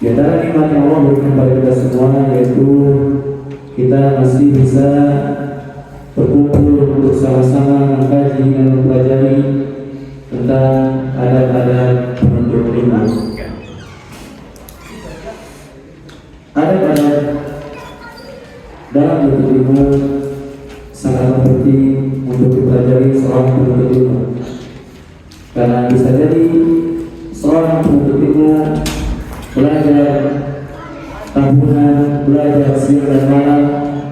Di antara nikmat yang Allah berikan kepada kita semua yaitu kita masih bisa berkumpul bersama-sama mengkaji dan mempelajari tentang adab-adab penuntut ilmu. Adab-adab dalam menuntut ilmu sangat penting untuk dipelajari seorang penuntut ilmu, karena bisa jadi seorang penuntut ilmu belajar tahunan, belajar siang dan malam,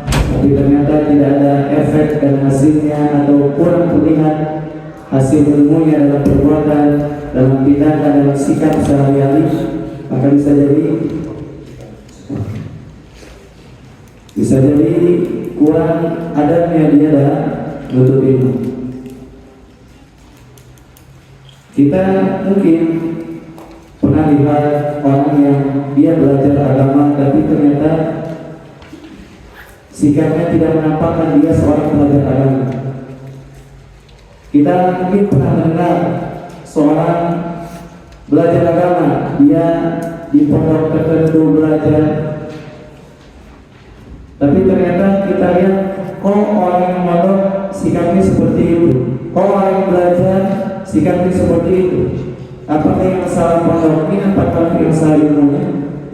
tapi ternyata tidak ada efek dan hasilnya, atau kurang terlihat hasil ilmunya dalam perbuatan, dalam tindakan, dalam sikap sehari-hari, maka bisa jadi kurang adabnya dia dalam menuntut ilmu. Kita mungkin pernah lihat orang yang dia belajar agama tapi ternyata sikapnya tidak menampakkan dia seorang pelajar agama. Kita mungkin pernah mendengar seorang belajar agama, dia di pondok tertentu belajar, tapi ternyata kita lihat, orang yang mondok sikapnya seperti itu, orang yang belajar sikapnya seperti itu. Apakah yang salah pondok ini? Apakah yang salah ilmunya?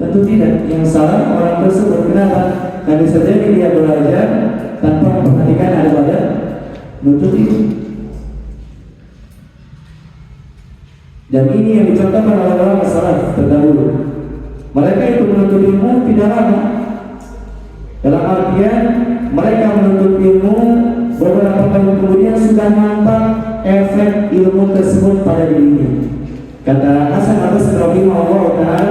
Tentu tidak. Yang salah orang tersebut. Kenapa? Karena bisa jadi dia belajar tanpa memperhatikan ada pada menuntut ilmu. Dan ini yang dicontohkan oleh orang salaf terdahulu. Mereka itu menuntut ilmu tidak lama. Dalam artian mereka menuntut ilmu beberapa tahun kemudian sudah nampak efek ilmu tersebut pada dirinya. Kata Hasan al-Basri rahimahullah ta'ala,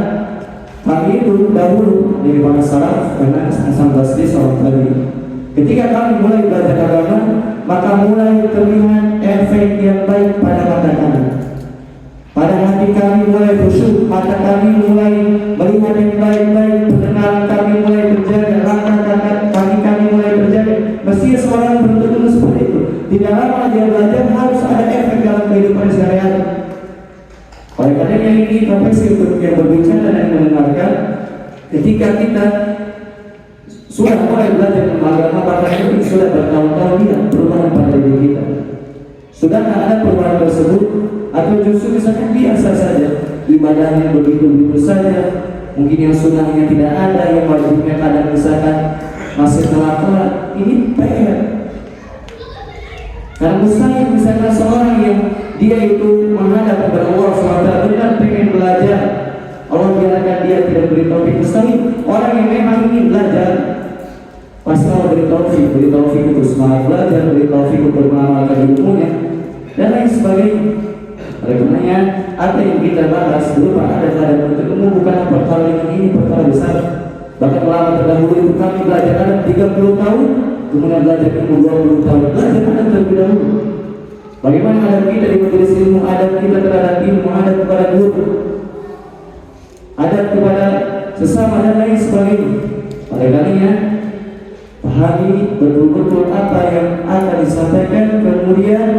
kami itu dahulu dari para salaf, karena Hasan al-Basri salaf tadi, ketika kami mulai belajar agama, maka mulai terlihat efek yang baik pada mata kami. Pada hati kami mulai khusyuk, mata kami mulai melihat yang baik-baik, pendengaran kami mulai terjaga, langkah kami mulai terjaga. Mestinya seorang penuntut ilmu seperti itu. Tidak lama dia belajar harus ada efek dalam kehidupan sehari-hari. Oleh karena ini profesi untuk yang berbicara dan mendengarkan, ketika kita sudah mulai belajar agama, maka itu sudah bertahun-tahun dia perubahan pada diri kita. Sudah ada perubahan tersebut, atau justru misalkan biasa saja, ibadahnya begitu-begitu saja, mungkin yang sunnahnya tidak ada, yang wajibnya kadang misalkan masih telat-telat, ini PR. Karena mustahil misalkan seorang yang dia itu menghadap kepada Allah SWT benar pengen belajar, Allah biarkan dia tidak beri taufik. Mustahil. Orang yang memang ingin belajar pasti Allah beri taufik untuk semangat belajar, beri taufik untuk mengamalkan ilmunya dan lain sebagainya. Oleh karenanya apa yang kita bahas dulu ada menuntut ilmu bukan perkara yang ini perkara besar. Bahkan ulama terdahulu itu kami belajar ada 30 tahun, kemudian belajar ilmu 20 tahun, belajar ada terlebih dahulu. Bagaimana adab kita di majelis ilmu, adab kita terhadap ilmu, adab kepada guru, adab kepada sesama dan lain sebagainya. Oleh karenanya pahami betul-betul apa yang akan disampaikan, kemudian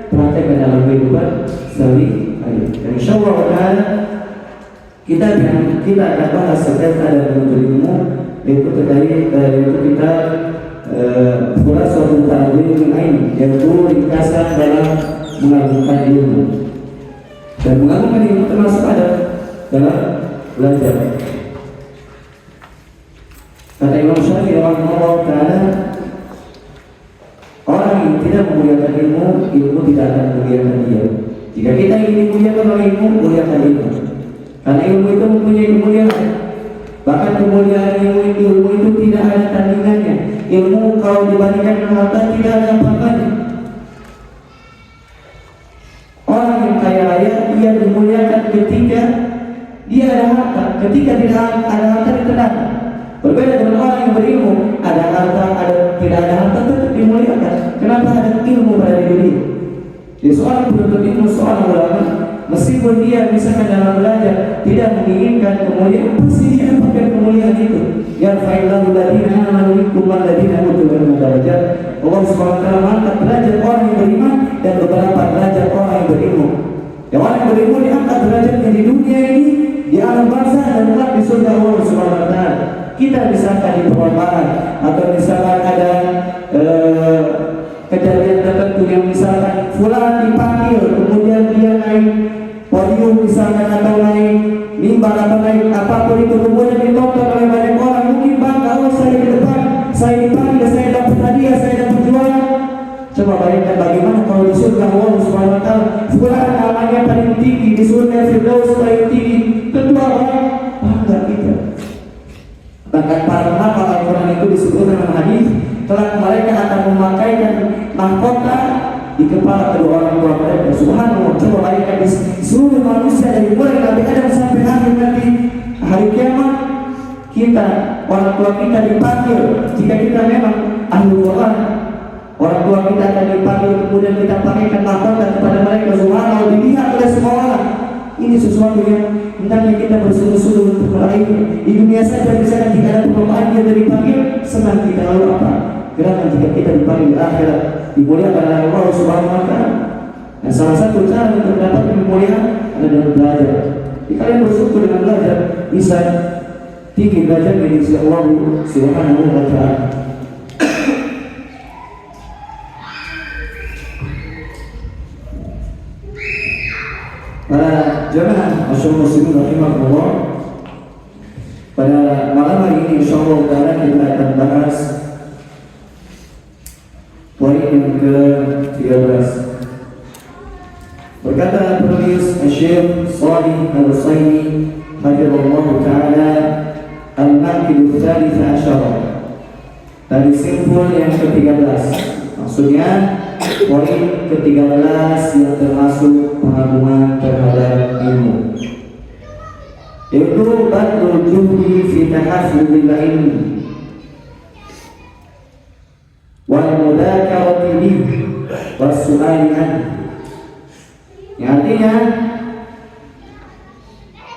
praktekkan dalam kehidupan sehari-hari. Dan insyaallah ta'ala kita akan bahas terkait adab menuntut ilmu, yaitu kita khulasatul ta'lim ilmi, yaitu ringkasan dalam mengagungkan ilmu. Dan mengagungkan ilmu termasuk ada dalam belajar. Kata Imam Syafi'i rahimahullah ta'ala, orang yang tidak memuliakan ilmu, ilmu tidak akan memuliakan dia. Jika kita ingin dimuliakan oleh ilmu, muliakan ilmu. Karena ilmu itu mempunyai kemuliaan. Bahkan kemuliaan ilmu itu tidak ada tandingannya. Ilmu kalau dibandingkan dengan harta tidak ada apa-apanya. Orang yang kaya raya dia dimuliakan ketika dia ada harta. Ketika tidak ada harta ditenang. Berbeda dengan orang yang berilmu, ada harta, tidak ada harta tetap dimuliakan. Kenapa? Ada ilmu pada diri. Jadi seorang penuntut ilmu, seorang ulama, meskipun dia misalkan dalam belajar tidak menginginkan kemuliaan, pasti dia pakai kemuliaan itu. Ya fa'illahu ladina amanu minkum waladina utul ilma darajat. Allah Subhanahu wa taala mengangkat derajat orang yang beriman dan beberapa derajat orang yang berilmu. Yang orang yang berilmu diangkat derajatnya di dunia ini, di alam barzah dan kelak di surga Allah Subhanahu wa taala. Kita misalkan di perumpamaan atau misalkan ada kejadian tertentu yang misalkan fulan dipanggil, kemudian dia naik podium misalkan atau naik mimbar atau naik apapun itu, kemudian ditonton oleh banyak orang, mungkin bangga, oh saya di depan, saya dipanggil, saya dapat hadiah, saya dapat juara. Coba bayangkan bagaimana kalau di surga Allah Subhanahu wa taala fulan namanya paling tinggi, di surga Firdaus paling tinggi, tentu orang bangga kita. Bahkan para hafal Al-Quran itu disebut dalam hadis, kelak mereka akan memakaikan mahkota di kepala kedua orang tua mereka. Subhanallah, coba bayangkan di seluruh manusia dari mulai Nabi Adam sampai akhir nanti hari kiamat, kita, orang tua kita dipanggil. Jika kita memang ahli Quran, orang tua kita akan dipanggil, kemudian kita pakaikan mahkota kepada mereka. Subhanallah, dilihat oleh semua orang. Ini sesuatu yang hendaknya kita bersungguh-sungguh untuk meraih. Di dunia saja misalnya jika ada perlombaan kita dipanggil, senang kita, lalu apa? Gerakan jika kita dipanggil di akhirat, dimuliakan oleh Allah Subhanahu wa taala. Nah, salah satu cara untuk mendapatkan kemuliaan adalah dengan belajar. Jika kalian bersyukur dengan belajar, bisa tinggi belajar di sisi Allah Subhanahu wa taala. Para jemaah masyaallah muslimin rahimahullah, pada malam hari ini insyaallah taala kita akan bahas poin yang ke-13. Berkata penulis Syekh Shalih Al-Utsaimin hafizallahu taala, al-maqid ats-tsalits asyara, dari simpul yang ke-13, maksudnya poin ke-13 yang termasuk pengagungan terhadap ilmu, yaitu badlul juhdi fi tahaffuzil ilmi wal mudzakarati bihi was su'ali anhu. Yang artinya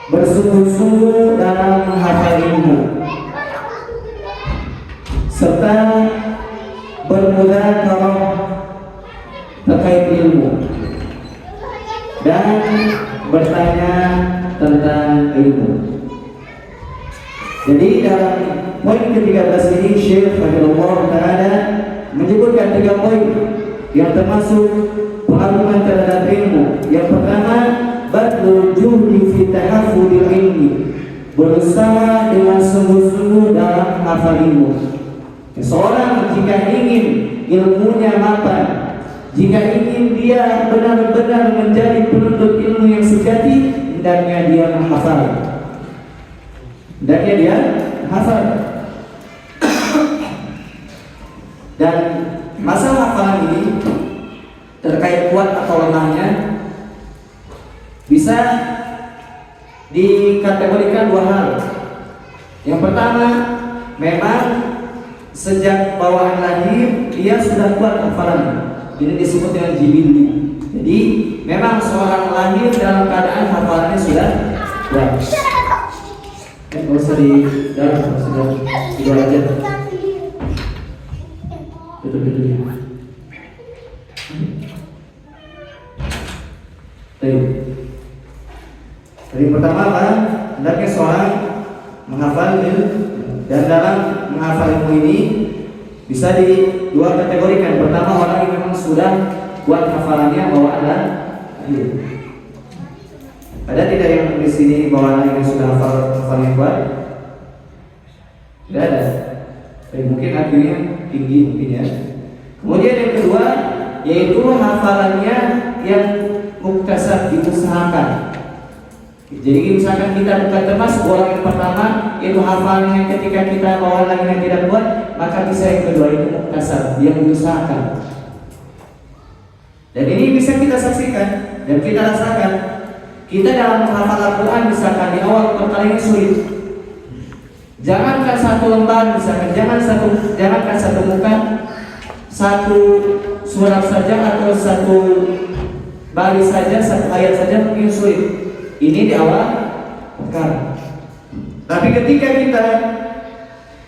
bersungguh-sungguh dalam menghafal ilmu serta bermudzakarah terkait ilmu dan bertanya tentang ilmu. Jadi dalam poin ke-13 ini Syekh Rahimahullah taala menyebutkan 3 poin yang termasuk pengagungan terhadap ilmu. Yang pertama, badlul juhdi fi tahaffuzil ilmi, berusaha dengan sungguh-sungguh dalam menghafal ilmu. Seorang jika ingin ilmunya mapan, jika ingin dia benar-benar menjadi penuntut ilmu yang sejati, hendaknya dia menghafal. Hendaknya dia hafal. Dan masalah hafalan ini terkait kuat atau lemahnya bisa dikategorikan 2 hal. Yang pertama, memang sejak bawaan lahir dia sudah kuat hafalannya. Ini disebut dengan jibilli. Jadi memang seorang lahir dalam keadaan hafalannya sudah kuat. Nggak usah di dalam, sudah di luar aja. Tutup ya. Jadi pertama apa? Hendaknya seorang menghafal ilmu, dan dalam menghafal ilmu ini bisa di 2 kategorikan. Pertama, orang yang memang sudah kuat hafalannya bawaan dan lahir. Ada tidak yang di sini bawaan yang sudah hafalnya kuat? Tidak ada. Tapi mungkin akhirnya tinggi mungkin ya. Kemudian yang kedua, yaitu hafalannya yang muktasab, diusahakan. Jadi misalkan kita bukan termasuk orang yang pertama, itu hafalannya ketika kita bawaan lagi yang tidak kuat, maka bisa yang kedua itu muktasab, yang diusahakan. Dan ini bisa kita saksikan dan kita rasakan. Kita dalam menghafal Al-Quran misalkan di awal perkalian sulit. Jangankan 1 lembar misalkan, jangankan 1 muka, 1 surat saja atau 1 baris saja, 1 ayat saja mungkin sulit. Ini di awal perkara. Tapi ketika kita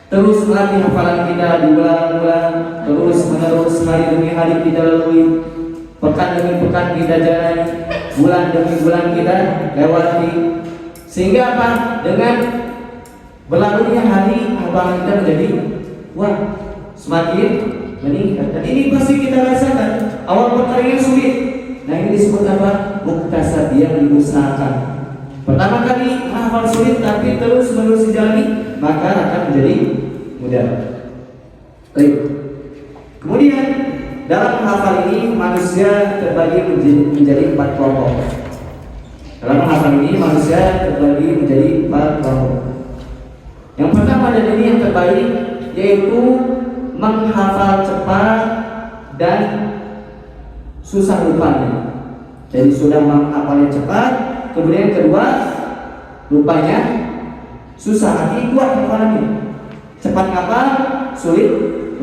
terus melatih hafalan kita diulang-ulang, terus menerus hari demi hari kita lalui, pekan demi pekan kita jalani, bulan demi bulan kita lewati, Sehingga apa? Dengan berlalunya hari hafalan kita menjadi semakin meningkat. Dan ini pasti kita rasakan. Awal pertandingan sulit. Nah ini disebut apa? Muktasab, yang diusahakan. Pertama kali hafal sulit, tapi terus menerus dijalani, maka akan menjadi mudah. Baik. Kemudian dalam menghafal ini manusia terbagi menjadi 4 kelompok. Dalam menghafal ini manusia terbagi menjadi 4 kelompok. Yang pertama dan ini yang terbaik, yaitu menghafal cepat dan susah lupanya. Jadi sudah menghafalnya cepat, kemudian kedua lupanya susah, artinya kuat hafalannya. Cepat hafal, sulit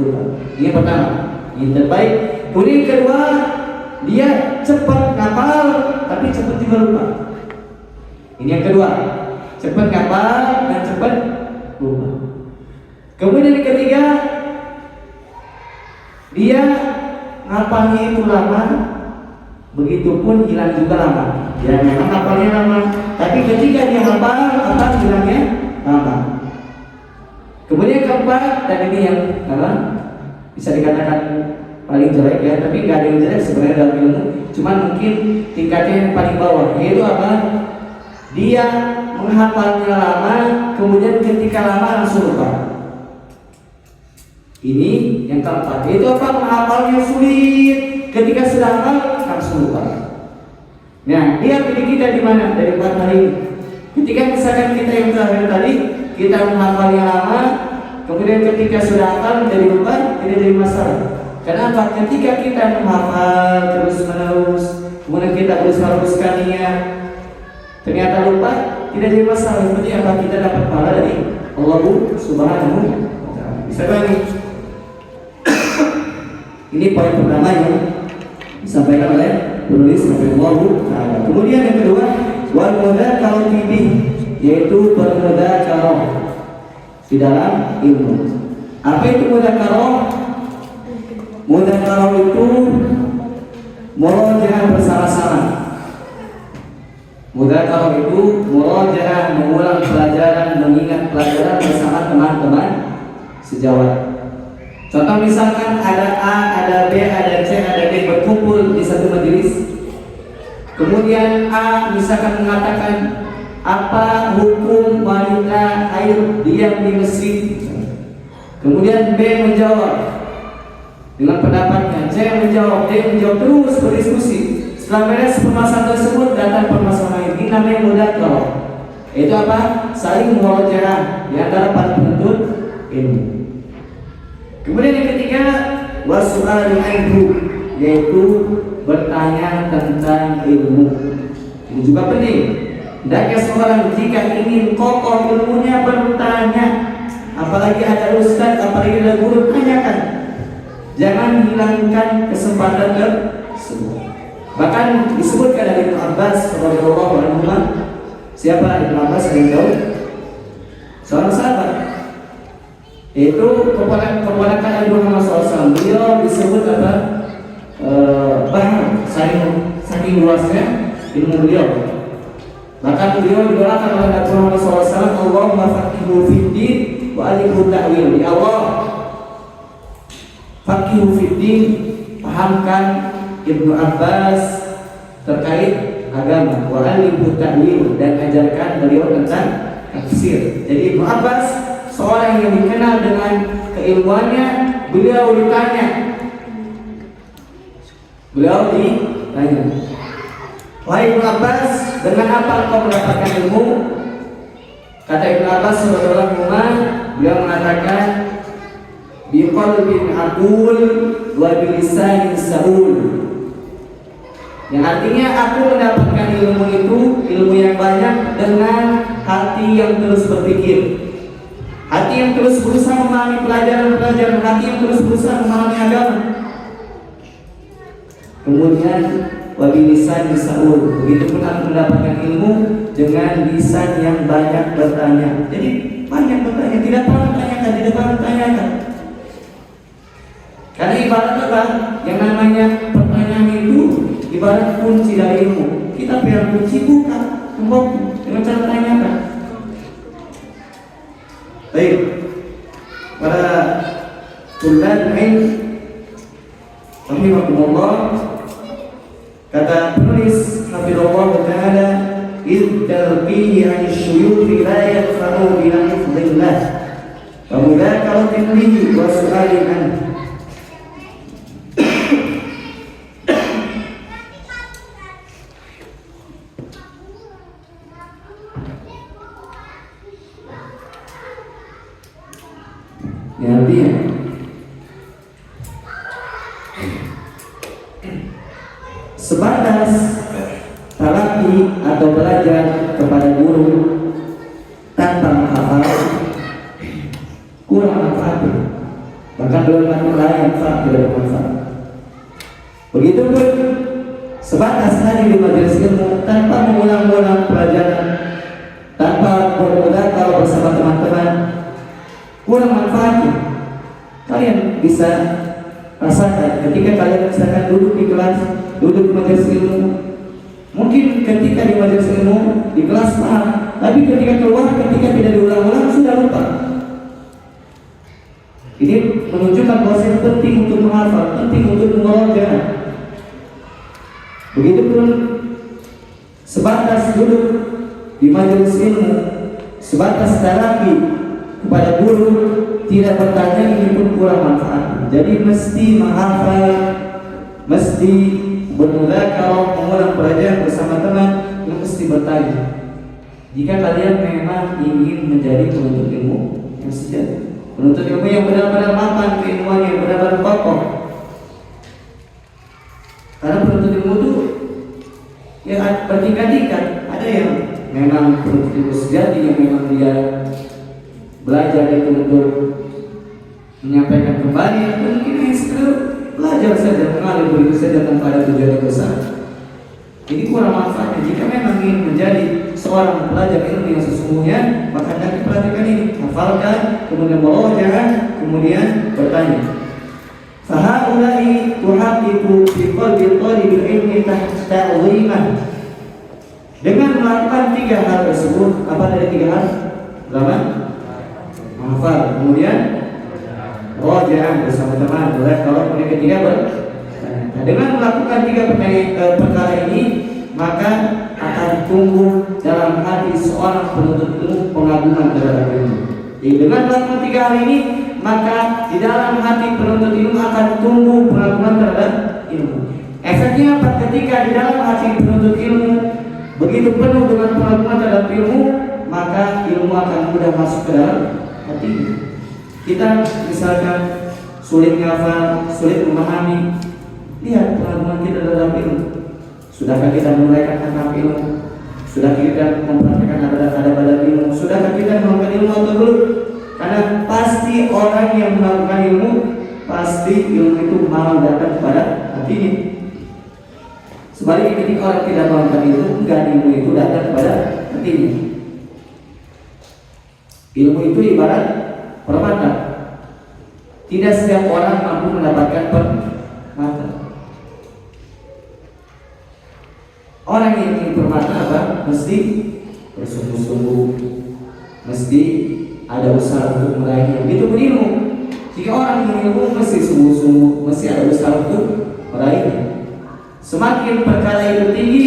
lupa. Ini yang pertama, ini terbaik. Kemudian yang kedua, dia cepat hafal tapi cepat juga lupa. Ini yang kedua, cepat hafal dan cepat lupa. Kemudian yang ketiga, dia ngapalnya itu lama, begitupun hilang juga lama. Ya memang hafalnya lama, tapi ketika dia hafal, apa hilangnya lama. Kemudian keempat, dan ini yang bisa dikatakan paling jelek ya, tapi nggak ada yang jelek sebenarnya dalam ilmu, cuman mungkin tingkatnya yang paling bawah, yaitu apa? Dia menghafalnya lama, kemudian ketika lama langsung lupa. Ini yang keempat, yaitu apa? Menghafalnya sulit, ketika sudah hafal langsung lupa. Nah, dia pilih kita di mana? Dari 4 hari ini. Ketika misalkan kita yang terakhir tadi, kita menghafalnya lama, kemudian ketika sudah hafal menjadi lupa, tidak jadi masalah. Kenapa? Ketika kita menghafal terus menerus, kemudian kita berusaha niat, ternyata lupa, tidak jadi masalah. Seperti apa? Kita dapat pahala dari Allah Subhanahu wa Ta'ala. Bisa bagi. Ini poin pertama yang disampaikan oleh penulis Allah Ta'ala. Kemudian yang kedua, wal mudzakarah tibi, yaitu bermudzakarah di dalam ilmu. Apa itu mudzakarah? Mudzakarah itu murojaah bersama-sama. Mudzakarah itu murojaah, mengulang pelajaran, mengingat pelajaran bersama teman-teman sejawat. Contoh misalkan ada A, ada B, ada C, ada D berkumpul di satu majelis. Kemudian A misalkan mengatakan, apa hukum wanita haid diam di masjid? Kemudian B menjawab dengan pendapatnya, C menjawab, D menjawab, terus berdiskusi. Setelah beres permasalahan tersebut, datang permasalahan ini namanya mudzakarah. Itu apa? Saling murojaah di antara para penuntut ilmu. Kemudian yang ketiga, wasu'al anhu, yaitu bertanya tentang ilmu. Ini juga penting. Hendaknya seorang jika ingin kokoh ilmunya bertanya, apalagi ada ustaz, apalagi ada guru, tanyakan. Jangan hilangkan kesempatan tersebut. Bahkan disebutkan dari Ibnu Abbas radhiyallahu anhu. Siapa Ibnu Abbas yang tahu? Seorang sahabat. Itu keponakan Nabi Muhammad SAW. Beliau disebut apa? Bahar, saking luasnya ilmu beliau. Maka beliau didoakan oleh Nabi Muhammad SAW, Allahumma faqihu fiddin wa alimhu ta'wil. Ya Allah, faqihu fiddin, pahamkan Ibnu Abbas terkait agama, wa alimhu ta'wil, dan ajarkan beliau tentang tafsir. Jadi Ibnu Abbas seorang yang dikenal dengan keilmuannya, beliau ditanya, wahai Ibnu Abbas, dengan apa engkau mendapatkan ilmu? Kata Ibnu Abbas radhiyallahu anhu, beliau mengatakan, biqalbin aqul wa bilisanin saul. Yang artinya aku mendapatkan ilmu itu, ilmu yang banyak, dengan hati yang terus berpikir, hati yang terus berusaha memahami pelajaran-pelajaran, hati yang terus berusaha memahami agama. Kemudian wabi lisan saul, begitu pun aku mendapatkan ilmu dengan lisan yang banyak bertanya. Jadi banyak bertanya, tidak pernah tanyakan, tidak pernah tanyakan. Karena ibarat apa? Yang namanya pertanyaan itu ibarat kunci dari ilmu. Kita biar kunci buka, gembok. dengan cara tanyakan. Baik, para tulad ilm rahimakumullah, kata penulis hafizallah taala, id talqihi 'an syuyukh la yadfa'u bi hifdillah wa mudakaratin bihi wa su'alin anhu. Ya, artinya sebatas talaki atau belajar kepada guru tanpa menghafal kurang manfaat, bahkan belum manfaat, tidak bermanfaat. Begitupun sebatas hadir di majelis ilmu tanpa mengulang-ulang pelajaran, tanpa bermudakarah bersama teman-teman, kurang manfaatnya. Kalian bisa rasakan ketika kalian misalkan duduk di kelas, duduk di majelis ilmu. Mungkin ketika di majelis ilmu, di kelas paham, tapi ketika keluar, ketika tidak diulang-ulang sudah lupa. Ini menunjukkan bahwa yang penting untuk menghafal, penting untuk mengulang. Begitupun sebatas duduk di majelis ilmu, sebatas talaki kepada guru, tidak bertanya, ini pun kurang manfaat. Jadi mesti menghafal, mesti bermudakarah, mengulang pelajaran bersama teman, mesti bertanya. Jika kalian memang ingin menjadi penuntut ilmu yang sejati, penuntut ilmu yang benar-benar mapan keilmuan, yang benar-benar kokoh. Karena penuntut ilmu itu ya bertingkat-tingkat. Ada yang memang penuntut ilmu sejati, yang memang dia belajar itu untuk menyampaikan kembali, atau mungkin yang sekedar belajar saja, mengalir begitu saja tanpa ada tujuan yang besar. Jadi kurang manfaatnya. Jika memang ingin menjadi seorang pelajar ilmu yang sesungguhnya, maka hendaknya perhatikan ini, hafalkan, kemudian murajaah, kemudian bertanya. Fahaulai tuhaqqiqu fi qalbi talibil ilmi ta'zimah. Dengan melakukan 3 hal tersebut, apa dari 3 hal? Pertama, menghafal, kemudian murajaah bersama teman, kalau kemudian ketiga bertanya. Nah, dengan melakukan 3 perkara ini, maka akan tumbuh dalam hati seorang penuntut ilmu pengagungan terhadap ilmu. Jadi dengan melakukan 3 hal ini, maka di dalam hati penuntut ilmu akan tumbuh pengagungan terhadap ilmu. Efeknya apa? Ketika di dalam hati penuntut ilmu begitu penuh dengan pengagungan terhadap ilmu, maka ilmu akan mudah masuk ke dalam hatinya. Kita misalkan sulit menghafal, sulit memahami, lihat pengagungan kita terhadap ilmu. Sudahkah kita menunaikan hak ilmu? Sudahkah kita mempraktikkan adab-adab ilmu? Sudahkah kita melakukan ilmu atau belum? Karena pasti orang yang melakukan ilmu, pasti ilmu itu malah datang kepada hatinya. Sebaliknya ketika orang tidak melakukan ilmu, enggak, ilmu itu datang kepada hatinya. Ilmu itu ibarat permata. Tidak setiap orang mampu mendapatkan permata. Orang yang ingin permata apa? Mesti bersungguh-sungguh, mesti ada usaha untuk meraihnya. Begitu berilmu. Jika orang ingin ilmu, mesti sungguh-sungguh, mesti ada usaha untuk meraihnya. Semakin perkara itu tinggi,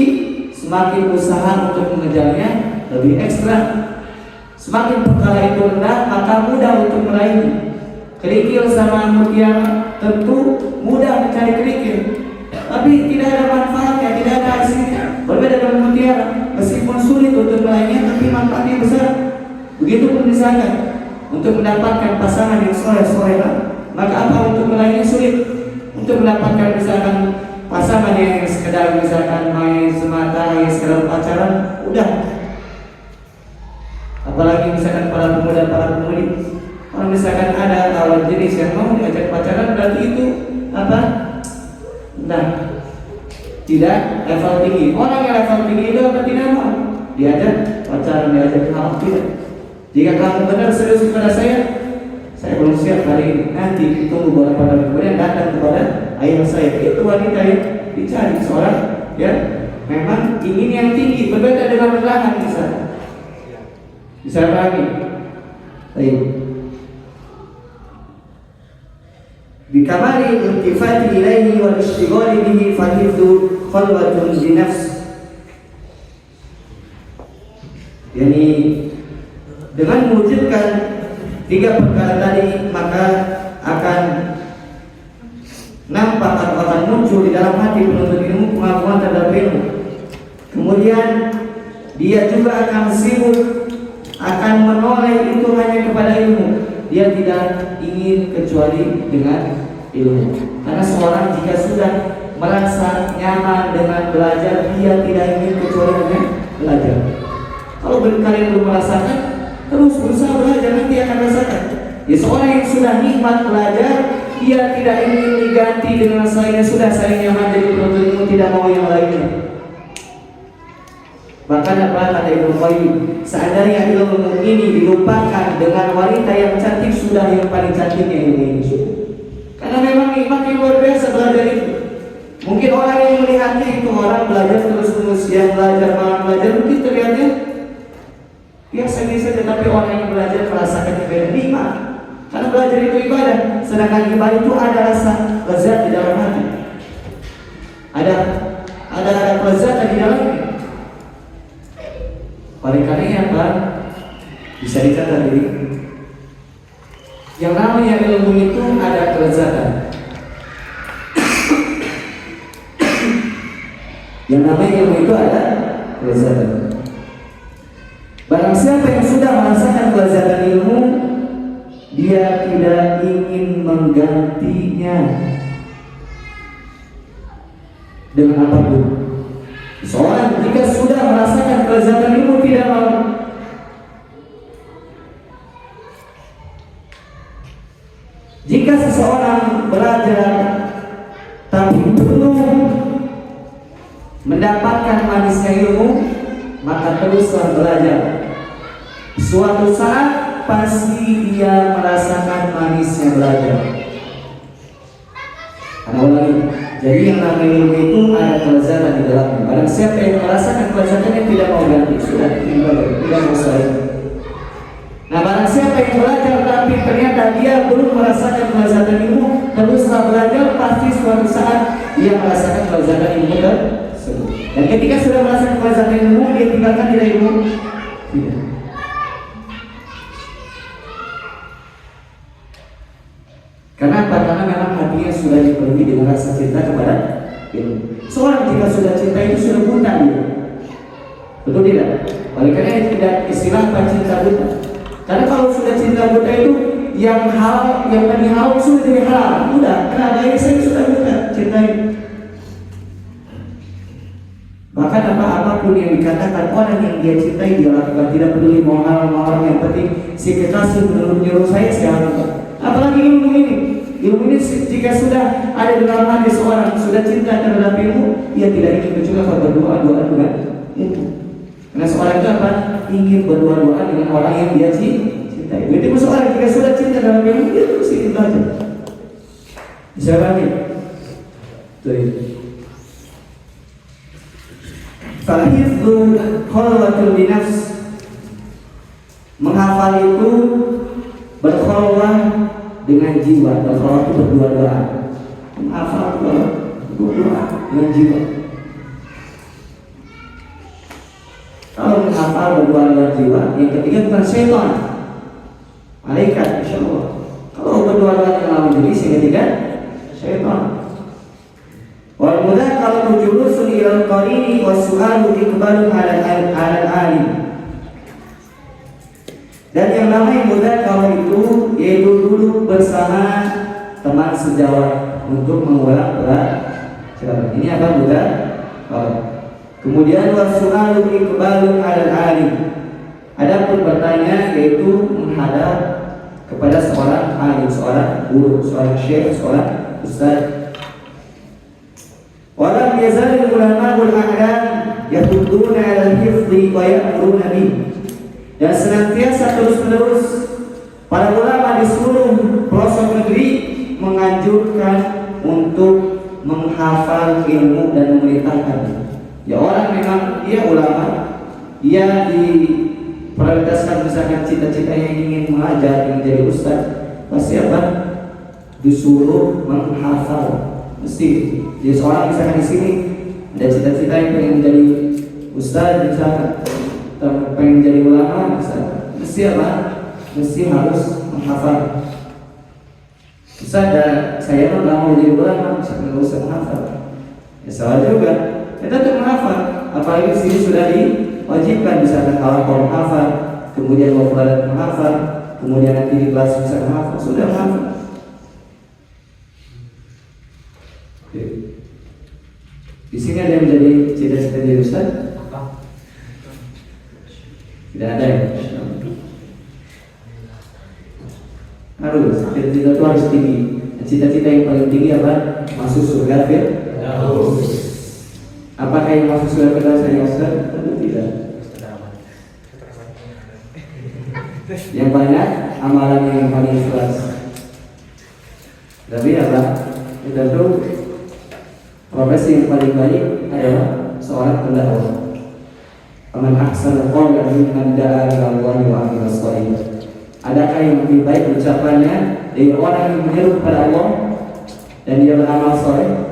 semakin usaha untuk mengejarnya lebih ekstra. Semakin perkara itu rendah, maka mudah untuk meraihnya. Kerikil sama mutiara tentu mudah mencari kerikil, tapi tidak ada manfaatnya, tidak ada hasilnya. Berbeda dengan mutiara, meskipun sulit untuk meraihnya, tapi manfaatnya besar. Begitupun misalkan untuk mendapatkan pasangan yang soleh-soleha, maka apa untuk meraihnya sulit. Untuk mendapatkan misalkan pasangan yang sekedar misalkan main semata, yang sekedar pacaran, udah. Apalagi misalkan para pemuda, para pemudi, kalau misalkan ada lawan jenis yang mau diajak pacaran, berarti itu apa? Nah, tidak level tinggi. Orang yang level tinggi itu apa? Tidak mau diajak pacaran, diajak halal, tidak. Jika kamu benar serius kepada saya belum siap hari ini. Nanti tunggu beberapa tahun kemudian datang kepada ayah saya. Itu wanita yang dicari seorang ya memang ingin yang tinggi, berbeda dengan rendahan misalnya. Bisa pahami? Baik. Bikamali iltifati ilaihi wal ishtighali bihi fahidhu khalwatun binafs. Yani dengan mewujudkan tiga perkara tadi, maka akan nampak atau akan muncul di dalam hati penuntut ilmu pengakuan terhadap ilmu. Kemudian dia juga akan sibuk, akan menoleh itu hanya kepada ilmu. Dia tidak ingin kecuali dengan ilmu. Karena seorang jika sudah merasa nyaman dengan belajar, dia tidak ingin kecuali dengan belajar. Kalau kalian belum merasakan, terus berusaha belajar, nanti akan rasakan. Ya, seorang yang sudah nikmat belajar, dia tidak ingin diganti dengan selainnya. Sudah saya nyaman jadi penuntut ilmu, tidak mau yang lainnya. Bahkan apa kata Ibnu Qayyim, seandainya ilmu ini dilupakan dengan wanita yang cantik, sudah yang paling cantiknya ilmu ini. Karena memang nikmatnya luar biasa belajar itu. Mungkin orang yang melihatnya itu orang belajar terus-terus, yang belajar malam belajar, mungkin terlihatnya biasa-biasa saja, tapi orang yang belajar merasakan ibadah nikmat. Karena belajar itu ibadah, sedangkan ibadah itu ada rasa lezat di dalam hati. Ada lezat di dalamnya. Oleh karenanya apa? Bisa dicatat ini. Yang namanya ilmu itu ada kelezatan. Yang namanya ilmu itu ada kelezatan. Barang siapa yang sudah merasakan kelezatan ilmu, dia tidak ingin menggantinya dengan apapun. Seorang jika sudah merasakan kelezatan ilmu tidak mau. Jika seseorang belajar tapi belum mendapatkan manisnya ilmu, maka teruslah belajar. Suatu saat pasti dia merasakan manisnya belajar. Karena ulangi, jadi yang namanya ilmu itu ada kelezatan di dalamnya. Barang siapa yang merasakan kelezatannya tidak mau ganti, sudah tidak mau selain. Nah, barang siapa yang belajar tapi ternyata dia belum merasakan kelezatan ilmu, teruslah belajar, pasti suatu saat dia merasakan kelezatan ilmu tersebut. Dan ketika sudah merasakan kelezatan ilmu, dia tinggalkan tidak ilmu? Tidak. Karena apa? Karena memang hatinya sudah dipenuhi dengan rasa cinta kepada ilmu. Seorang jika sudah cinta itu sudah buta dia. Betul tidak? Oleh karena itu tidak istilah apa cinta buta. Karena kalau sudah cinta buta itu yang hal yang tadi haram sudah jadi haram. Udah, karena dari saya sudah buta cinta itu. Bahkan apapun yang dikatakan orang yang dia cintai dia lakukan, tidak peduli mau haram yang penting si kekasih menyuruh saya lakukan. Apalagi ilmu ini. Ilmu ini jika sudah ada di dalam hati seorang, sudah cinta terhadap ilmu, dia tidak ingin kecuali berdoa dengan itu. Karena seorang itu apa? Ingin berdoa dengan orang yang dia cintai. Itu seorang jika sudah cinta dalam ilmu, dia terus ingin belajar. Bisa bagi? Fahifdu khalwatul binafs. Menghafal itu berkhalwah dengan jiwa. Berkhalwah itu berdua-dua. Menghafal itu berdua dengan jiwa. Kalau menghafal berdua dengan jiwa, yang ketiga bukan syaitan, malaikat, insya Allah. Kalau berdua dengan lawan jenis, yang ketiga syaitan. Wal mudzakaratu julusun ila al-qarini was-su'alu iqbalun 'ala al-alim. Dan yang namanya mudzakarah itu yaitu duduk bersama teman sejawat untuk mengulang pelajaran. Ini apa mudzakarah? Kemudian was-su'alu iqbalun 'ala al-alim. Adapun bertanya yaitu menghadap kepada seorang alim, seorang guru, seorang syekh, seorang ustaz. Walam yazalul ulama'ul a'lam yahudduna 'ala al-hifdhi wa ya'muruna bihi. Dan senantiasa terus-menerus para ulama di seluruh pelosok negeri menganjurkan untuk menghafal ilmu dan memerintahkan. Ya orang memang dia ulama, dia diprioritaskan misalkan cita-cita yang ingin mengajar, ingin jadi ustaz, pasti apa? Disuruh menghafal. Mesti. Jadi seorang misalkan di sini ada cita-cita yang pengen menjadi ustaz, misalkan pengen jadi ulama, misalkan, mesti apa? Mesti harus menghafal. Ustaz, saya nggak mau jadi ulama, misalkan nggak usah menghafal. Ya salah juga. Kita tetap menghafal. Apalagi di sini sudah diwajibkan, misalkan kalau menghafal, kemudian mau belajar menghafal, kemudian nanti di kelas bisa menghafal, sudah menghafal. Oke. Di sini ada yang menjadi cita-cita jadi ustaz? Tidak ada ya? Harus, cita-cita itu harus tinggi. Cita-cita yang paling tinggi apa? Masuk surga Firdaus. Apakah yang masuk surga Firdaus hanya ustaz? Tentu tidak. Yang banyak amalan yang paling ikhlas. Tapi apa? Kita tahu profesi yang paling baik adalah seorang pendakwah. Aman ahsanu qawlan mimman da'a ila Allahi wa 'amila shalihan. Adakah yang lebih baik ucapannya dari orang yang menyeru kepada Allah dan dia beramal saleh?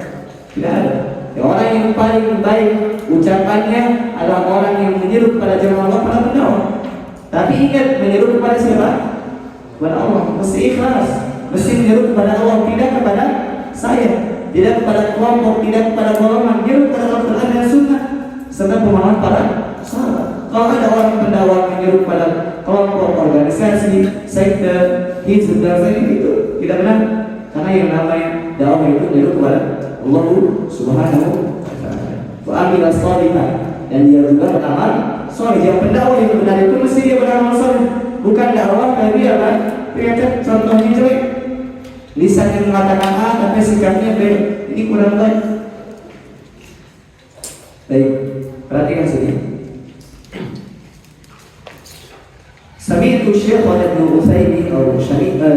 Tidak ada. Orang yang paling baik ucapannya adalah orang yang menyeru kepada jalan Allah, pada pendakwah. Tapi ingat, menyeru kepada siapa? Kepada Allah. Mesti ikhlas. Mesti menyeru kepada Allah, tidak kepada saya, tidak kepada kelompok, tidak kepada golongan. Menyeru kepada Al-Quran dan Sunnah serta pemahaman para sahabat. Kalau ada orang pendakwah menyeru kepada kelompok, organisasi, sekte, hizb dan sebagainya, itu tidak benar. Karena yang namanya dakwah itu menyeru kepada Allah Subhanahu wa ta'ala. Wa amila shalihan, dan dia juga beramal saleh. Yang pendakwah yang benar itu mesti dia beramal saleh, bukan dakwah dari apa? Ternyata contohnya jelek, lisannya mengatakan A tapi sikapnya B, ini kurang baik. Baik, perhatikan sini. Sami'tu Syekhana Ibnu Utsaimin atau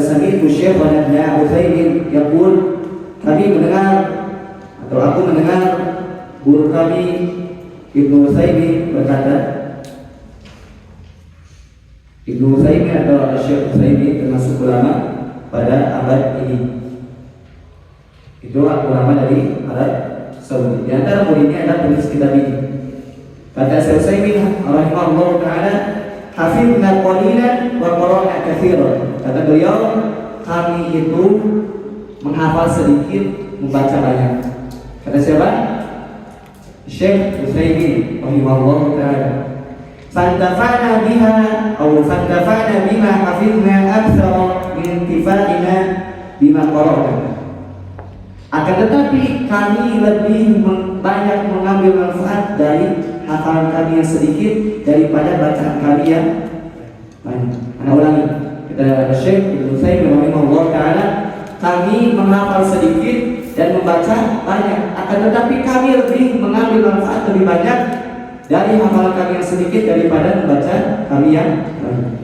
Sami'tu Syekhana Ibnu Utsaimin yaqul, kami mendengar atau aku mendengar guru kami Ibnu Utsaimin berkata. Ibnu Utsaimin atau Syekh Utsaimin termasuk ulama pada abad ini. Itu ulama dari Arab Saudi. Di antara muridnya adalah penulis kitab ini. Kata Syekh Utsaimin rahimahullah taala, hafizna qalilan wa qara'na katsiran. Kata beliau, kami itu menghafal sedikit, membaca banyak. Kata siapa? Syekh Utsaimin rahimahullah taala. Fantafa'na biha atau fantafa'na bima hafizna aktsara min intifa'ina bima qara'na. Akan tetapi kami lebih banyak mengambil manfaat dari hafalan kami yang sedikit daripada bacaan kami yang banyak. Ana ulangi. Kata Syekh Ibnu Utsaimin rahimahullah taala, kami menghafal sedikit dan membaca banyak. Akan tetapi kami lebih mengambil manfaat lebih banyak dari hafalan kami yang sedikit daripada membaca kami yang banyak.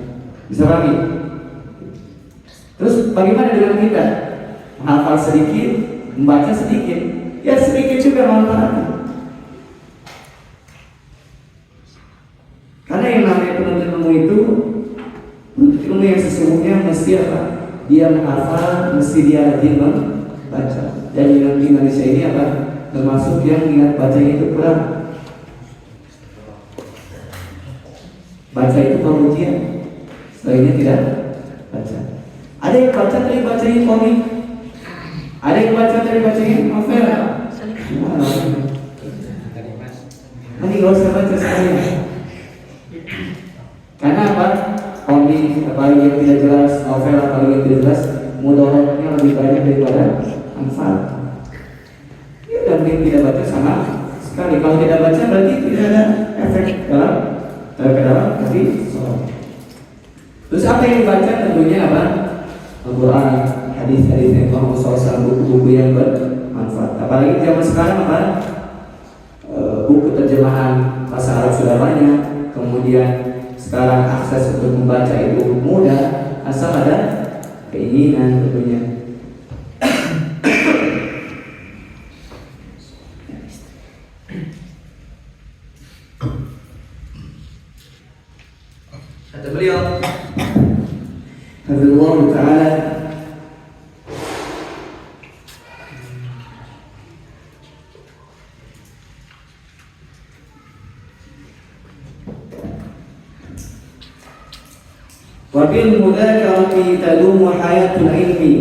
Bisa pahami? Terus bagaimana dengan kita? Menghafal sedikit, membaca sedikit, ya sedikit juga manfaatnya. Karena yang namanya penuntut ilmu itu, penuntut ilmu yang sesungguhnya mesti apa? Dia menghafal, mesti dia rajin membaca. Dan di Indonesia ini apa? Termasuk yang ingat bacanya itu kurang. Baca itu pengujian, selainnya tidak baca. Ada yang baca tapi bacanya komik, ada yang baca tapi bacanya novel. Nanti gak usah baca sekalian. Karena apa? Komik, apalagi yang tidak jelas, novel apalagi yang tidak jelas, mudaratnya lebih banyak daripada manfaat. Ya, dan yang tidak baca sama sekali. Kalau tidak baca berarti tidak ada efek dalam kedalam hati seorang. Terus apa yang dibaca? Tentunya apa? Al-Quran, hadis-hadis yang Muhammad SAW, buku-buku yang bermanfaat. Apalagi zaman sekarang apa? Buku terjemahan bahasa Arab sudah banyak. Kemudian sekarang akses untuk membaca itu mudah, asal ada keinginan tentunya. Kata beliau, Hafizallahu taala. Wa bil mudzakarati tadumu hayatul ilmi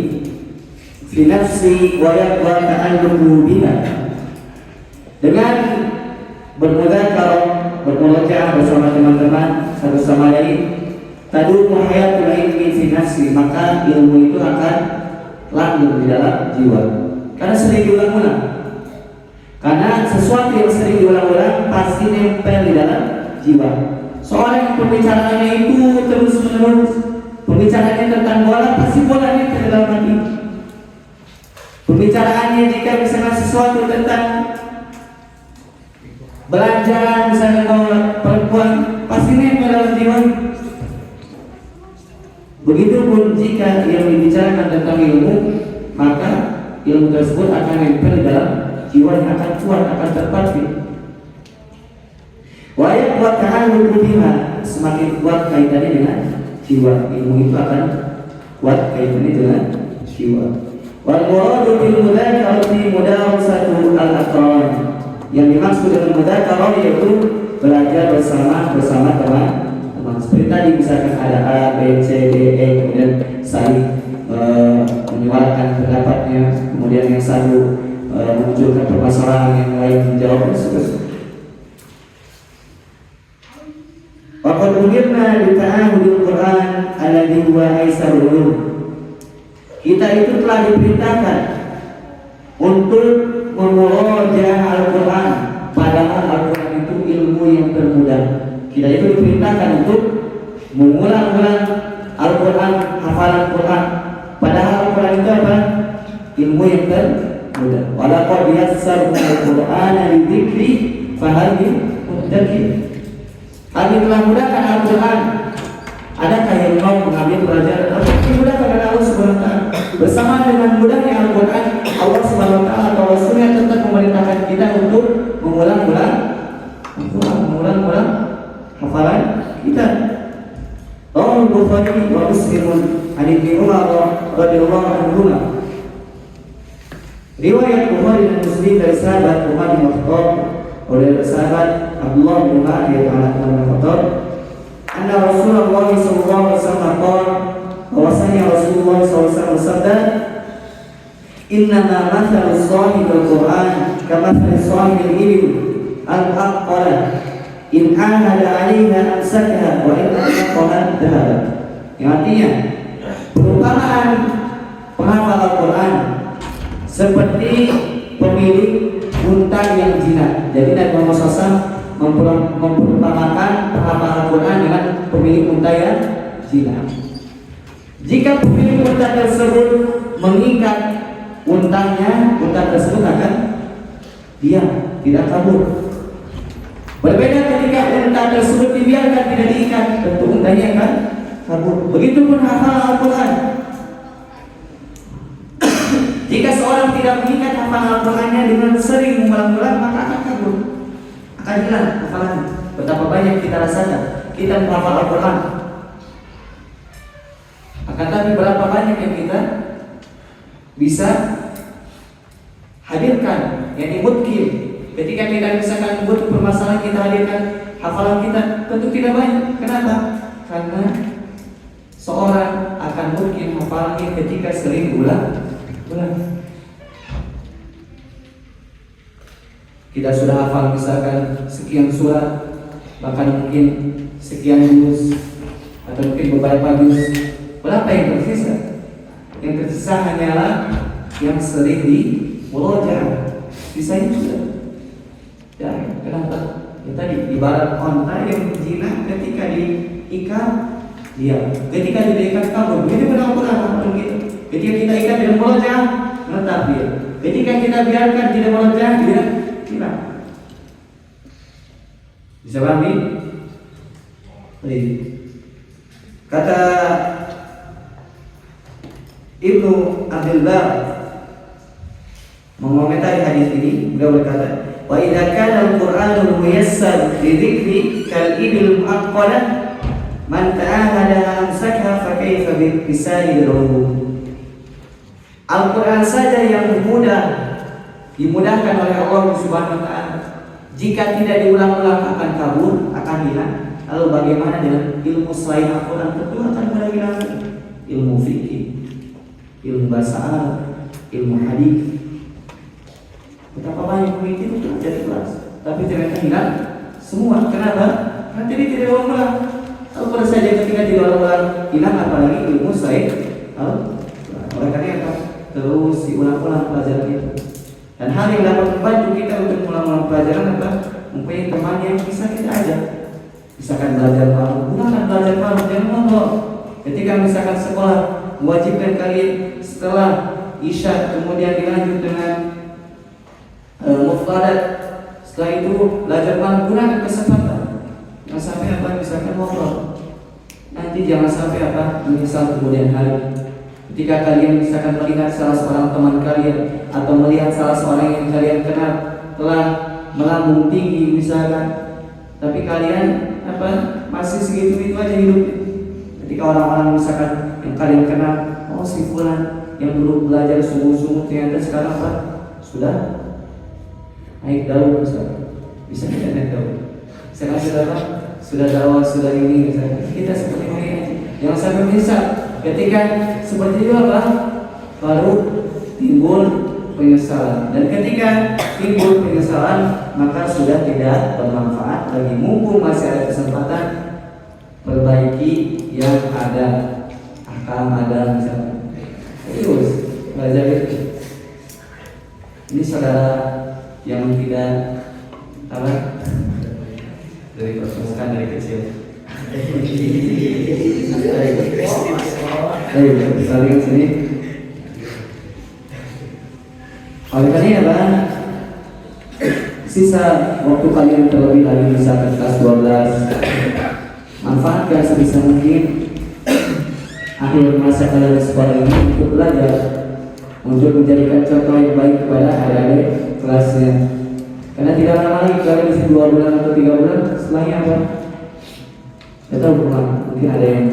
fi nafsi wa yaqwa ta'alluqu biha. Dengan bermudzakarah, bermurojaah bersama teman-teman satu sama lain, tadumu hayatul ilmi fi nafsi, maka ilmu itu akan langgeng di dalam jiwa. Karena sering diulang-ulang. Karena sesuatu yang sering diulang-ulang pasti nempel di dalam jiwa. Seorang yang pembicaraannya itu terus-menerus, pembicaraannya tentang bola, pasti bola nempel di dalam hati. Pembicaraannya jika misalnya sesuatu tentang belanjaan, misalnya kalau perempuan, pasti nempel dalam jiwa. Begitupun jika yang dibicarakan tentang ilmu, maka ilmu tersebut akan nempel di dalam jiwa, yang akan kuat, akan terpatri. Wa yaqwa ta'alluqu biha, semakin kuat kaitannya dengan jiwa, ilmu itu akan kuat kaitannya dengan jiwa. Wal muradu bil mudzakarati mudarasatu al-aqran, yang dimaksud dengan mudzakarah yaitu belajar bersama teman-teman. Seperti tadi misalkan ada A, B, C, D, E, kemudian saling menyuarakan pendapatnya, kemudian yang satu menunjukkan permasalahan, yang lain menjawab, seterusnya. Waqad umirna bi ta'ahudil Qur'an alladhi huwa aisarul ulum. Kita itu telah diperintahkan untuk memurojaah Al-Qur'an, padahal Al-Qur'an itu ilmu yang termudah. Kita itu diperintahkan untuk mengulang-ulang Al-Qur'an, hafalan Qur'an, padahal Al-Qur'an itu apa? Ilmu yang termudah. Walaqad yassarna Al-Qur'ana lidzikri fahal min muddakir. Kami telah mudahkan Al-Quran. Adakah yang mau mengambil pelajaran Al-Quran? Dimudahkan oleh Allah Subhanahu wa Ta'ala. Bersama dengan mudahnya Al-Quran, Allah Subhanahu wa Ta'ala atau Rasulnya tetap memerintahkan kita untuk mengulang-ulang hafalan kita. Rawahul Bukhari wa Muslim an Ibnu Umar radhiyallahu anhuma. Riwayat Bukhari dan Muslim dari sahabat Umar bin Khattab, oleh sahabat Abdullah bin Umar radhiyallahu anhu, anna Rasulullah sallallahu alaihi wasallam qala, bahwasanya Rasulullah sallallahu alaihi wasallam bersabda, innama mathalu sahibil Qur'an kamathali sahibil ibil al-aqala in ahada 'alaiha amsakaha wa in aqala dhahaba. Yang artinya perumpamaan penghafal Al-Quran seperti pemilik unta yang jinak. Jadi Nabi Muhammad SAW memperumpamakan penghafal Al-Quran dengan pemilik unta yang jinak. Jika pemilik unta tersebut mengikat untanya, unta tersebut akan diam, tidak kabur. Berbeda ketika unta tersebut dibiarkan tidak diikat, tentu untanya akan kabur. Begitupun hafal Al-Quran. Jika seorang tidak mengikat hafalan Al-Qurannya dengan sering mengulang-ulang, maka akan kabur, akan hilang hafalannya. Betapa banyak kita rasakan kita menghafal Al-Quran, akan tapi berapa banyak yang kita bisa hadirkan, yang dimutkin. Ketika kita misalkan butuh permasalahan, kita hadirkan hafalan kita, tentu tidak banyak. Kenapa? Karena seorang akan mungkin hafalannya ketika sering ulang. Kita sudah hafal misalkan sekian surat, bahkan mungkin sekian juz, atau mungkin beberapa juz. Berapa yang tersisa? Yang tersisa hanyalah yang sering di murojaah. Sisanya sudah. Ya, kenapa? Ya tadi ibarat onta yang jinak ketika diikat diam, ketika diikat kabur. Ini benar-benar begitu. Ketika kita ikat dengan murojaah, menetap dia. Ketika kita biarkan tidak murojaah, dia hilang. Bisa pahami? Kata Ibnu Abdul Bar mengomentari hadis ini, beliau berkata, wa idza kana al-Qur'anu muyassar li dzikri kal ibil mu'aqqalah Man ta'ahada amsakha fa kaifa bisairil ulum. Al-Quran saja yang dimudahkan oleh Allah Subhanahu wa taala. Jika tidak diulang-ulang akan kabur, akan hilang. Lalu bagaimana dengan ilmu selain Al-Quran? Tentu akan mulai hilang. Ilmu fikih, ilmu bahasa Arab, ilmu hadis. Betapa banyak pemimpin itu jadi kelas, tapi ternyata hilang semua. Kenapa? Karena tidak diulang-ulang. Kalau pada saja ketika diulang-ulang hilang, apalagi ilmu selain oleh karena itu terus diulang-ulang pelajaran itu. Dan hal yang dapat membantu kita untuk mengulang-ulang pelajaran apa? Mempunyai teman yang bisa kita ajak. Misalkan belajar malam, gunakan belajar malam, jangan ngomong. Ketika misalkan sekolah mewajibkan kalian setelah isya kemudian dilanjut dengan mufradat, setelah itu belajar malam, gunakan kesempatan. Jangan sampai apa misalkan ngobrol. Nanti jangan sampai apa menyesal kemudian hari. Ketika kalian misalkan melihat salah seorang teman kalian atau melihat salah seorang yang kalian kenal telah melambung tinggi misalkan, tapi kalian apa masih segitu-gitu aja hidup. Ketika orang-orang misalkan yang kalian kenal, oh si fulan yang dulu belajar sungguh-sungguh ternyata sekarang apa sudah naik daun misalkan, bisa kita naik daun. Sekarang sudah apa? Sudah dakwah, sudah ini misalkan. Kita seperti ini, jangan sampai menyesal. Ketika seperti itu apa? Baru timbul penyesalan. Dan ketika timbul penyesalan, maka sudah tidak bermanfaat lagi. Mumpung masih ada kesempatan, perbaiki yang ada, akal ada misalnya. Terus belajar itu. Ini saudara yang tidak apa? Dari pertemuan dari kecil. Ayo kita lihat sini. Oleh karena apa? Sisa waktu kalian terlebih lagi bisa ke kelas 12. Manfaatkan sebisa mungkin akhir masa kalian di sekolah ini untuk belajar, untuk menjadikan contoh yang baik kepada adik-adik kelasnya. Karena tidak lama lagi kalian bisa 2 bulan atau 3 bulan setelahnya apa? Kita tahu pulang, mungkin ada yang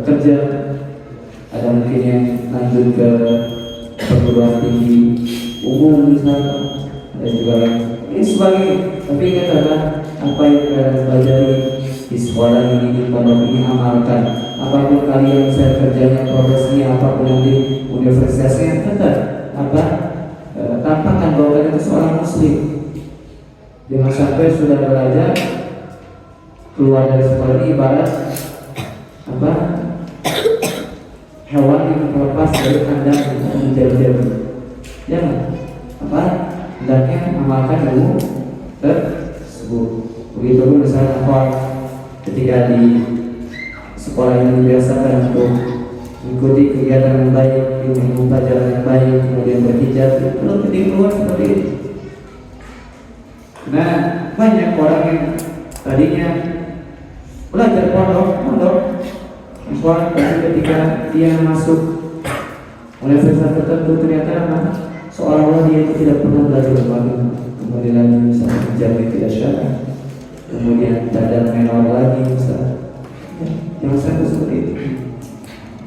kerja, ada mungkin yang lanjut ke perguruan tinggi umum misalnya, ada juga ini sebagainya. Tapi ingat apa yang kalian pelajari di sekolah ini, di pondok ini amalkan. Apapun kalian saya kerjanya, profesinya, apapun nanti universitasnya, tetap apa tampakkan bahwa kalian itu seorang muslim. Jangan sampai sudah belajar keluar dari sekolah ini ibarat apa hewan yang terlepas dari kandang menjauh-jauh. Jangan apa hendaknya amalkan ilmu tersebut. Begitu pun misalnya orang ketika di sekolah ini dibiasakan untuk mengikuti kegiatan yang baik, ilmu pelajaran yang baik, kemudian berhijab, lalu ketika keluar seperti itu. Nah, banyak orang yang tadinya belajar pondok, tapi ketika dia masuk universitas tertentu ternyata apa? Seolah-olah dia itu tidak pernah belajar lagi. Kemudian misalnya menjadi tidak syar'i, kemudian badan menor lagi misalnya. Jangan sampai seperti itu.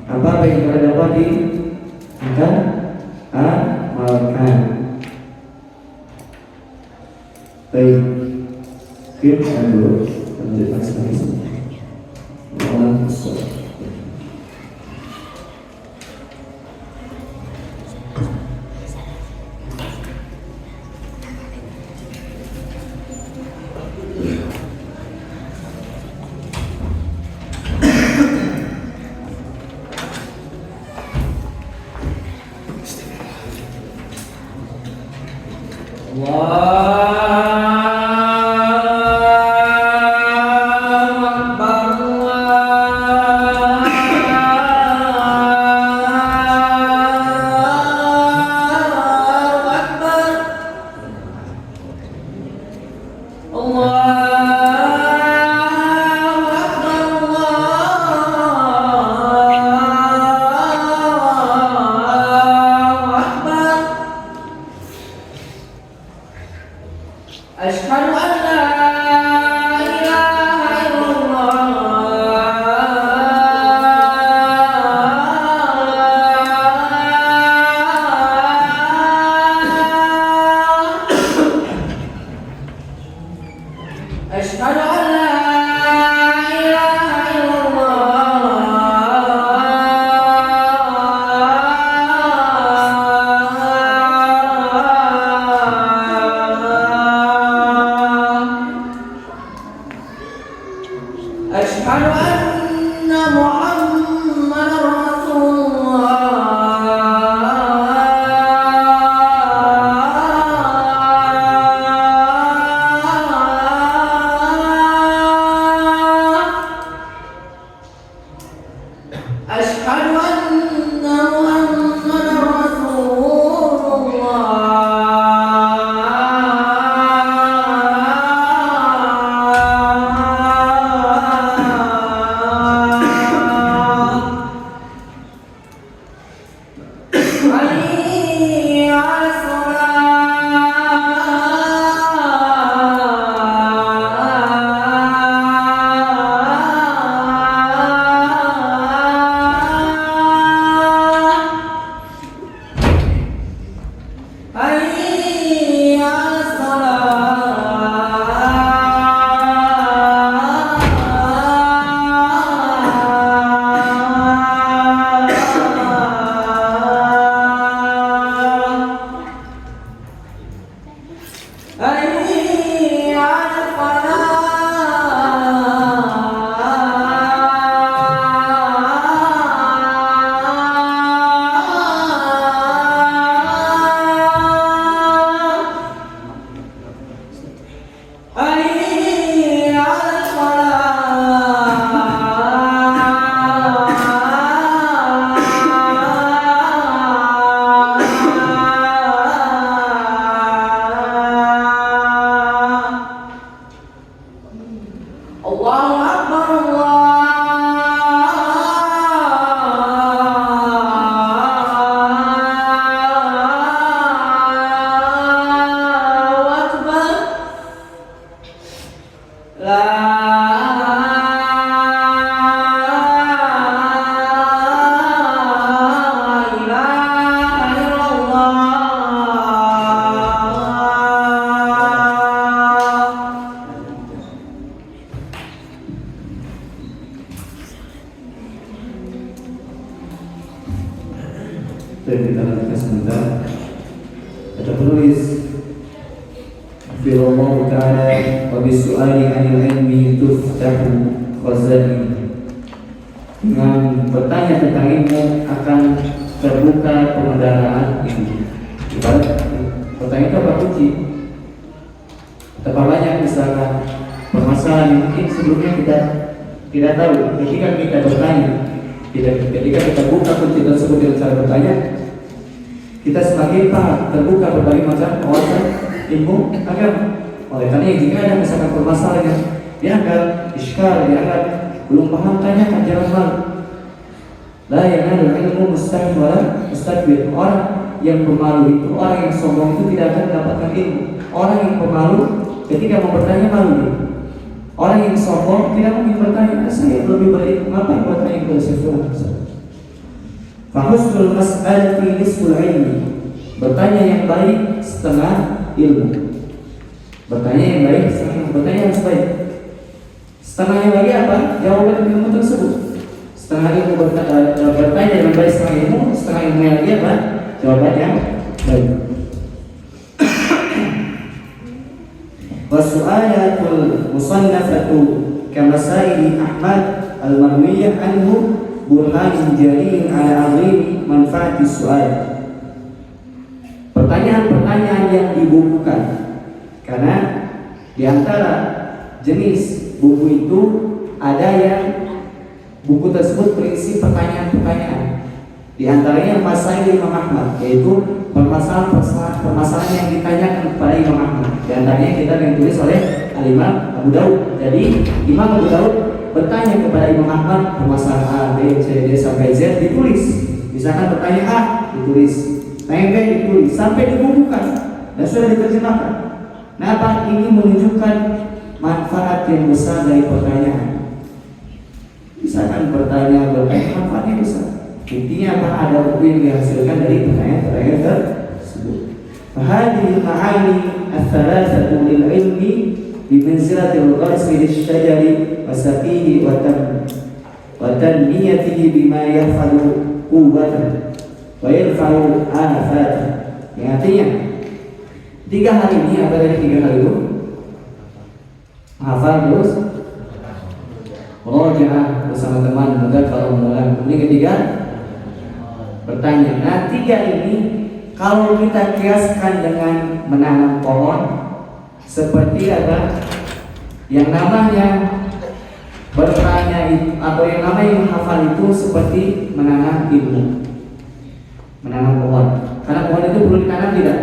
Apa yang kita dapati akan amalkan. Baik, kita dulu lanjutkan selanjutnya. Muhammadar Rasulullah. Asyhadu anna Muhammadar Rasulullah. Hayya 'alas salat. Hayya 'alas salat. Hayya 'alas falah. Hayya 'alas falah. Allahu Akbar, Allahu Akbar. La ilaha illallah. Dan kita lanjutkan sebentar. Kata penulis, Firman Ta'ala wa bisu'ali 'anil ilmi tuftahu khazani. Dengan bertanya tentang ilmu akan terbuka pengendaraan ilmu. Ibarat pertanyaan itu apa kunci? Betapa banyak misalkan permasalahan yang mungkin sebelumnya kita tidak tahu. Ketika kita bertanya, ketika kita buka kunci tersebut dengan cara bertanya, kita semakin paham, terbuka berbagai macam wawasan ilmu agama. Oleh karena jika ada misalkan permasalahan yang dianggap iskal, dianggap belum paham, tanyakan, jangan malu. La yanalul ilmu mustahil wala mustakbir. Orang yang pemalu itu, orang yang sombong itu tidak akan mendapatkan ilmu. Orang yang pemalu ketika mau bertanya malu dia. Orang yang sombong tidak mungkin bertanya, saya lebih baik, ngapain bertanya kepada saya? Fahusnul mas'alati nisful ilmi. Bertanya yang baik setengah ilmu. Bertanya yang baik setengah ilmu. Bertanya yang baik. Setengahnya lagi apa? Jawaban ilmu tersebut. Setengah ilmu bertanya yang baik setengah ilmu. Setengah ilmu yang lagi apa? Jawaban yang baik. Wasu'alatul musannafatu kamasaili Ahmad al-Marwiyah anhu burhanun jaliyun ala azimi manfaati su'al. Pertanyaan-pertanyaan yang dibukukan, karena di antara jenis buku itu ada yang buku tersebut berisi pertanyaan-pertanyaan. Di antaranya Masail Imam Ahmad, yaitu permasalahan yang ditanyakan kepada Imam Ahmad. Di antaranya kita yang tulis oleh Al-Imam Abu Daud. Jadi Imam Abu Daud bertanya kepada Imam Ahmad permasalahan A, B, C, D sampai Z, ditulis. Misalkan pertanyaan A ditulis, pertanyaan B ditulis, sampai dibukukan dan sudah diterjemahkan. Nah, apa ini menunjukkan manfaat yang besar dari pertanyaan. Misalkan pertanyaan manfaatnya besar. Intinya apa? Ada buku yang dihasilkan dari pertanyaan-pertanyaan tersebut. Fahadil ma'ani ats-tsalatsatu lil ilmi bimanzilatil gharsi lisyajari wa saqihi wa tanmiyatihi bima yahfadu quwwatan wa yarfa'u afatan. Yang artinya tiga hal ini, apa dari tiga hal itu? Hafal terus, murajaah, bersama teman muda kalau mengulang. Kemudian ketiga bertanya. Nah, tiga ini kalau kita kiaskan dengan menanam pohon, seperti apa? Yang namanya bertanya atau yang namanya menghafal itu seperti menanam ilmu, menanam pohon. Karena pohon itu perlu ditanam tidak?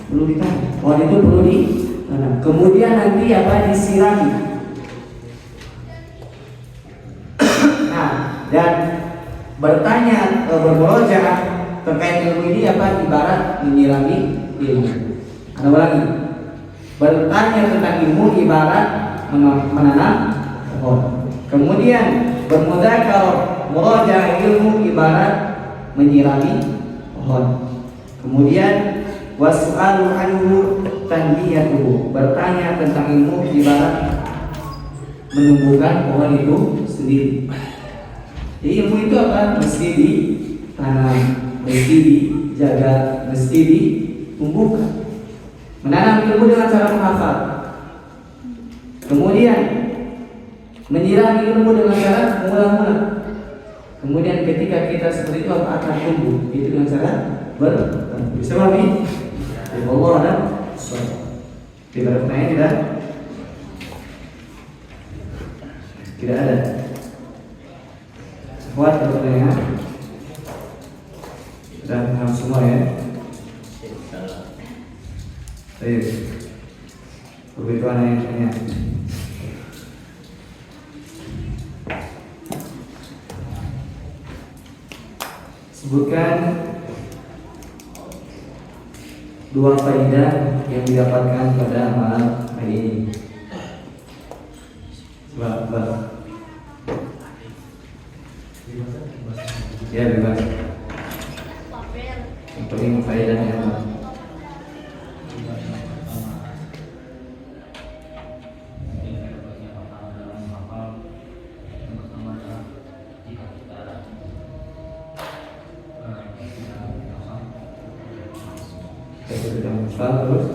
Perlu ditanam. Pohon itu perlu ditanam. Kemudian nanti apa? Disirami. Nah, dan bertanya bermurojaah terkait ilmu ini apa? Ibarat menyirami ilmu. Ada lagi. Bertanya tentang ilmu ibarat menanam pohon. Kemudian bermudzakar murojaah ilmu ibarat menyirami pohon. Kemudian was'alu anhu tanbiyatuhu, bertanya tentang ilmu ibarat menumbuhkan pohon itu sendiri. Jadi ilmu itu apa? Mesti ditanam, mesti dijaga, mesti ditumbuhkan. Menanam ilmu dengan cara menghafal. Kemudian menyirami ilmu dengan cara mengulang-ulang. Kemudian ketika kita seperti itu akan tumbuh. Itu dengan cara bisa pahami? Ya Allah ada. Tidak ada pertanyaan tidak? Tidak ada. Buat pertanyaan. Sudah paham semua ya? Baik. Begitu anak yang tanya. Sebutkan dua faedah yang didapatkan pada malam hari ini. Coba. Ya, bebas. Yang penting faedahnya apa? Terus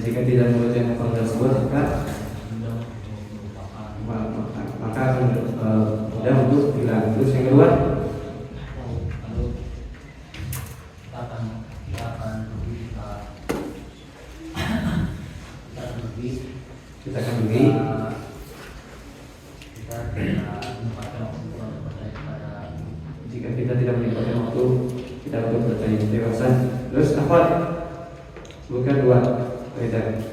jika tidak mengerjakan hal tersebut maka akan mudah untuk hilang. Terus yang kedua kita akan beri jika kita tidak menyempatkan waktu kita untuk bertanya dewasa. Terus apa? Bukan dua faedah.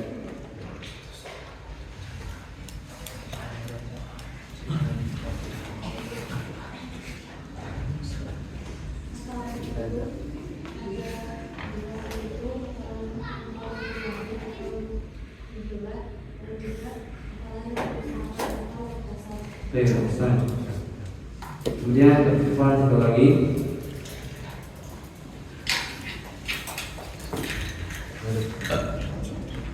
Kemudian Irfan satu lagi.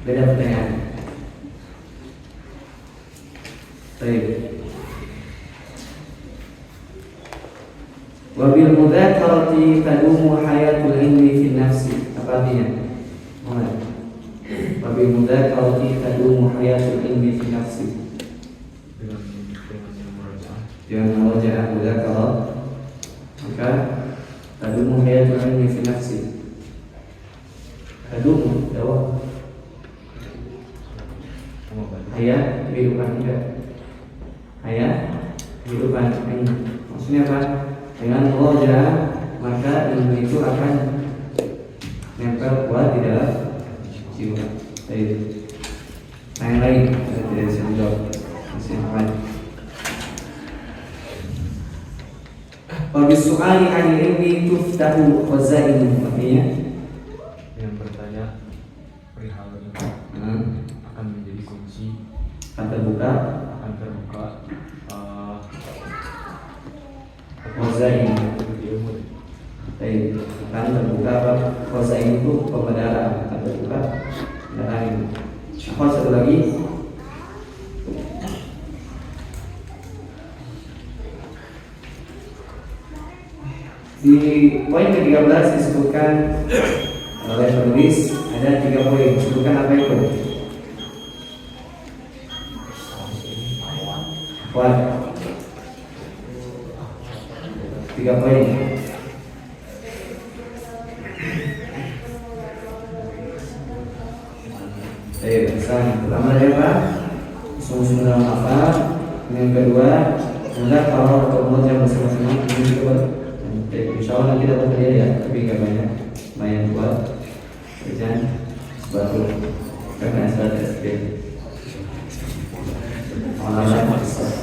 Beda pertanyaan. Baik. Wabil mudzakarati tadumu hayatul ilmi fi nafsi. Apa artinya? Wabil mudzakarati tadumu hayatul ilmi fi nafsi. Dengan murojaah mudzakarat maka tadumu hayatul ilmi fi nafsi. Tadumu dawa hayat kehidupan kita, hayat kehidupan ini. Maksudnya apa? Dengan murojaah maka ilmu itu akan nempel kuat di dalam jiwa. Baik. Yang lain saya tidak bisa menjawab. Masih apa? Wabisu'ali 'anil ilmi tuftahu khazainu. Artinya yang bertanya perihal ilmu akan menjadi kunci, akan terbuka khazain ilmu. Baik, akan terbuka khazain itu pembenaran, akan terbuka pembenaran itu. Satu lagi. Di poin ke-13 disebutkan oleh penulis Ada 3 poin. Sebutkan apa itu? Kuat. 3 poin. Pesan pertama ya Pak, sungguh-sungguh dalam hafal. Yang kedua, adalah kalau untuk mengajar bersama-sama ini juga. Insya Allah nanti dapat hadiah ya, tapi nggak banyak, lumayan buat kerjaan sebatu karena sudah tes. Allah